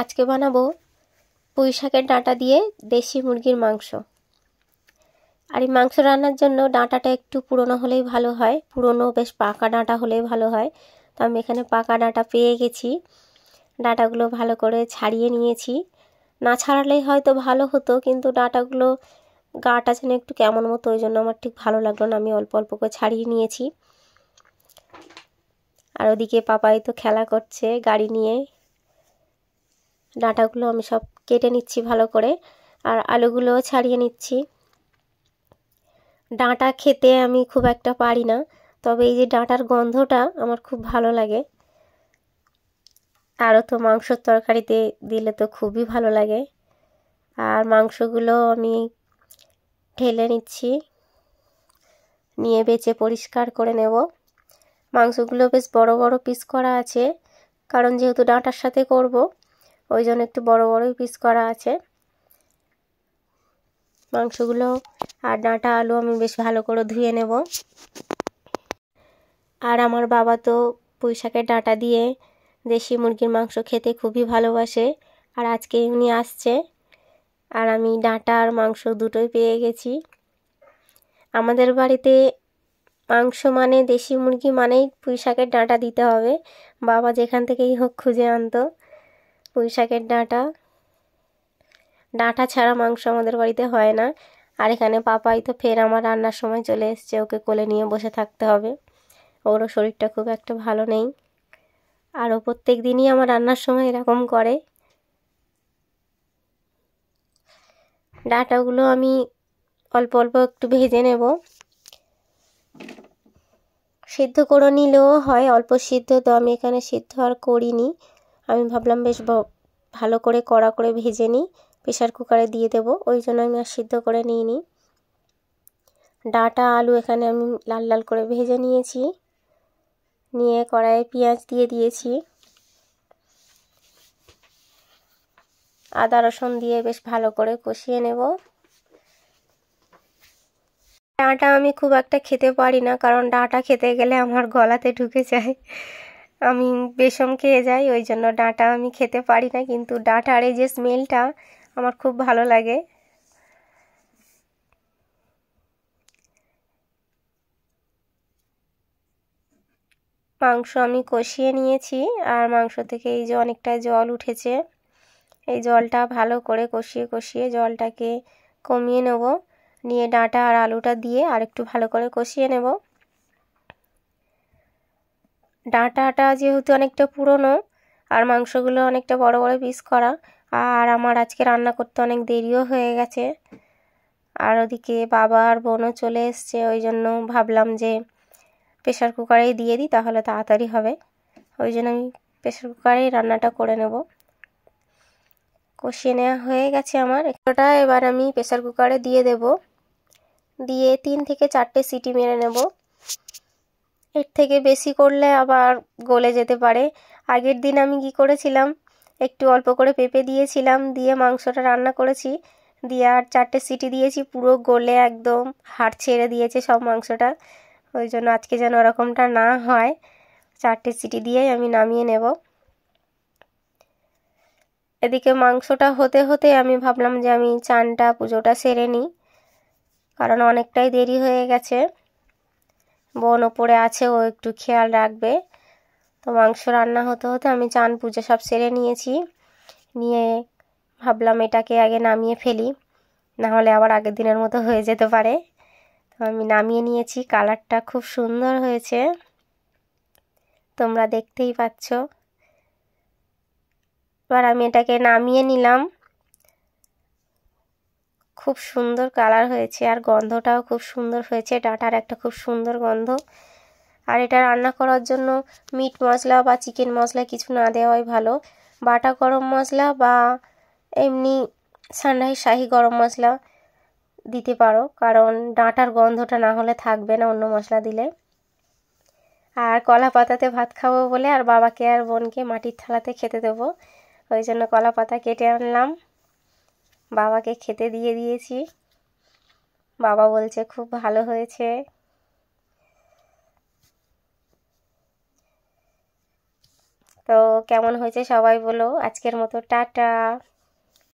আজকে বানাবো পুঁই শাকের ডাঁটা দিয়ে দেশি মুরগির মাংস। আর এই মাংস রান্নার জন্য ডাঁটাটা একটু পুরনো হলেই ভালো হয়, পুরনো বেশ পাকা ডাঁটা হলেই ভালো হয়। তো আমি এখানে পাকা ডাঁটা পেয়ে গেছি, ডাঁটাগুলো ভালো করে ছাড়িয়ে নিয়েছি। না ছাড়ালেই হয়তো ভালো হতো, কিন্তু ডাঁটাগুলো গাটা যেন একটু কেমন মতো, ওই জন্য আমার ঠিক ভালো লাগলো না। আমি অল্প অল্প করে ছাড়িয়ে নিয়েছি। আর ওদিকে পাপাই তো খেলা করছে গাড়ি নিয়ে। ডাঁটাগুলো আমি সব কেটে নিচ্ছি ভালো করে, আর আলুগুলোও ছাড়িয়ে নিচ্ছি। ডাঁটা খেতে আমি খুব একটা পারি না, তবে এই যে ডাঁটার গন্ধটা আমার খুব ভালো লাগে। আরও তো মাংসর তরকারিতে দিলে তো খুবই ভালো লাগে। আর মাংসগুলো আমি ঢেলে নিচ্ছি, নিয়ে বেছে পরিষ্কার করে নেব। মাংসগুলো বেশ বড় বড় পিস করা আছে, কারণ যেহেতু ডাঁটার সাথে করব, ওই জন্য একটু বড় বড়ই পিস করা আছে মাংসগুলো। আর ডাঁটা আলু আমি বেশ ভালো করে ধুয়ে নেব। আর আমার বাবা তো পুঁই শাকের ডাঁটা দিয়ে দেশি মুরগির মাংস খেতে খুবই ভালোবাসে, আর আজকে উনি আসছে। আর আমি ডাঁটা আর মাংস দুটোই পেয়ে গেছি। আমাদের বাড়িতে মাংস মানে দেশি মুরগি মানেই পুঁই শাকের ডাঁটা দিতে হবে। বাবা যেখান থেকেই হোক খুঁজে আনতো পুঁই শাকের ডাঁটা। ডাঁটা ছাড়া মাংস আমাদের বাড়িতে হয় না। আর এখানে পাপাই তো ফের আমার রান্নার সময় চলে এসছে, ওকে কোলে নিয়ে বসে থাকতে হবে। ওরও শরীরটা খুব একটা ভালো নেই, আর ও প্রত্যেক দিনই আমার রান্নার সময় এরকম করে। ডাঁটাগুলো আমি অল্প অল্প একটু ভেজে নেব। সিদ্ধ করে নিলেও হয়, অল্প সিদ্ধ, তো আমি এখানে সিদ্ধ আর করিনি। আমি ভাবলাম বেশ ভালো করে কড়া করে ভেজে নিই, প্রেশার কুকারে দিয়ে দেবো, ওই জন্য আমি আর সিদ্ধ করে নিইনি। ডাঁটা আলু এখানে আমি লাল লাল করে ভেজে নিয়েছি, নিয়ে কড়াইয়ে পেঁয়াজ দিয়ে দিয়েছি। আদা রসুন দিয়ে বেশ ভালো করে কষিয়ে নেব। ডাঁটা আমি খুব একটা খেতে পারি না, কারণ ডাঁটা খেতে গেলে আমার গলাতে ঢুকে যায়, আমি বেসম খেয়ে যাই, ওই জন্য ডাঁটা আমি খেতে পারি না। কিন্তু ডাঁটার এই যে স্মেলটা আমার খুব ভালো লাগে। মাংস আমি কষিয়ে নিয়েছি, আর মাংস থেকে এই যে অনেকটা জল উঠেছে, এই জলটা ভালো করে কষিয়ে কষিয়ে জলটাকে কমিয়ে নেব। নিয়ে ডাঁটা আর আলুটা দিয়ে আর একটু ভালো করে কষিয়ে নেব। ডাঁটাটা যেহেতু অনেকটা পুরনো, আর মাংসগুলো অনেকটা বড় বড় পিস করা, আর আমার আজকে রান্না করতে অনেক দেরিও হয়ে গেছে। আর ওদিকে বাবা আর বোনও চলে এসছে, ওই জন্য ভাবলাম যে প্রেশার কুকারেই দিয়ে দিই, তাহলে তাড়াতাড়ি হবে। ওই জন্য আমি প্রেশার কুকারেই রান্নাটা করে নেব। কষিয়ে নেওয়া হয়ে গেছে আমার একটুটা, এবার আমি প্রেশার কুকারে দিয়ে দেব, দিয়ে 3 থেকে 4টে সিটি মেরে নেব। এর থেকে বেশি করলে আবার গলে যেতে পারে। আগের দিন আমি কি করেছিলাম, একটু অল্প করে পেঁপে দিয়েছিলাম, দিয়ে মাংসটা রান্না করেছি, দিয়ে আর 4টে সিটি দিয়েছি, পুরো গলে একদম হাড় ছেড়ে দিয়েছে সব মাংসটা। ওই জন্য আজকে যেন ওরকমটা না হয়, 4টে সিটি দিয়েই আমি নামিয়ে নেব। এদিকে মাংসটা হতে হতে আমি ভাবলাম যে আমি চানটা পুজোটা সেরে নিই, কারণ অনেকটাই দেরি হয়ে গেছে। বোন ওপরে আছে, ও একটু খেয়াল রাখবে। তো মাংস রান্না হতে হতে আমি চান পুজো সব সেরে নিয়েছি, নিয়ে ভাবলাম এটাকে আগে নামিয়ে ফেলি, না হলে আবার আগের দিনের মতো হয়ে যেতে পারে। তো আমি নামিয়ে নিয়েছি, কালারটা খুব সুন্দর হয়েছে, তোমরা দেখতেই পাচ্ছ। এবার আমি এটাকে নামিয়ে নিলাম। খুব সুন্দর কালার হয়েছে, আর গন্ধটাও খুব সুন্দর হয়েছে, ডাঁটার একটা খুব সুন্দর গন্ধ। আর এটা রান্না করার জন্য মিট মশলা বা চিকেন মশলা কিছু না দেওয়াই ভালো। বাটা গরম মশলা বা এমনি সানরাইজ শাহি গরম মশলা দিতে পারো, কারণ ডাঁটার গন্ধটা না হলে থাকবে না অন্য মশলা দিলে। আর কলা পাতাতে ভাত খাবো বলে আর বাবাকে আর বোনকে মাটির থালাতে খেতে দেবো, ওই জন্য কলা পাতা কেটে আনলাম, বাবাকে খেতে দিয়ে দিয়েছি। বাবা বলছে খুব ভালো হয়েছে। তো কেমন হয়েছে সবাই বলো। আজকের মতো টাটা।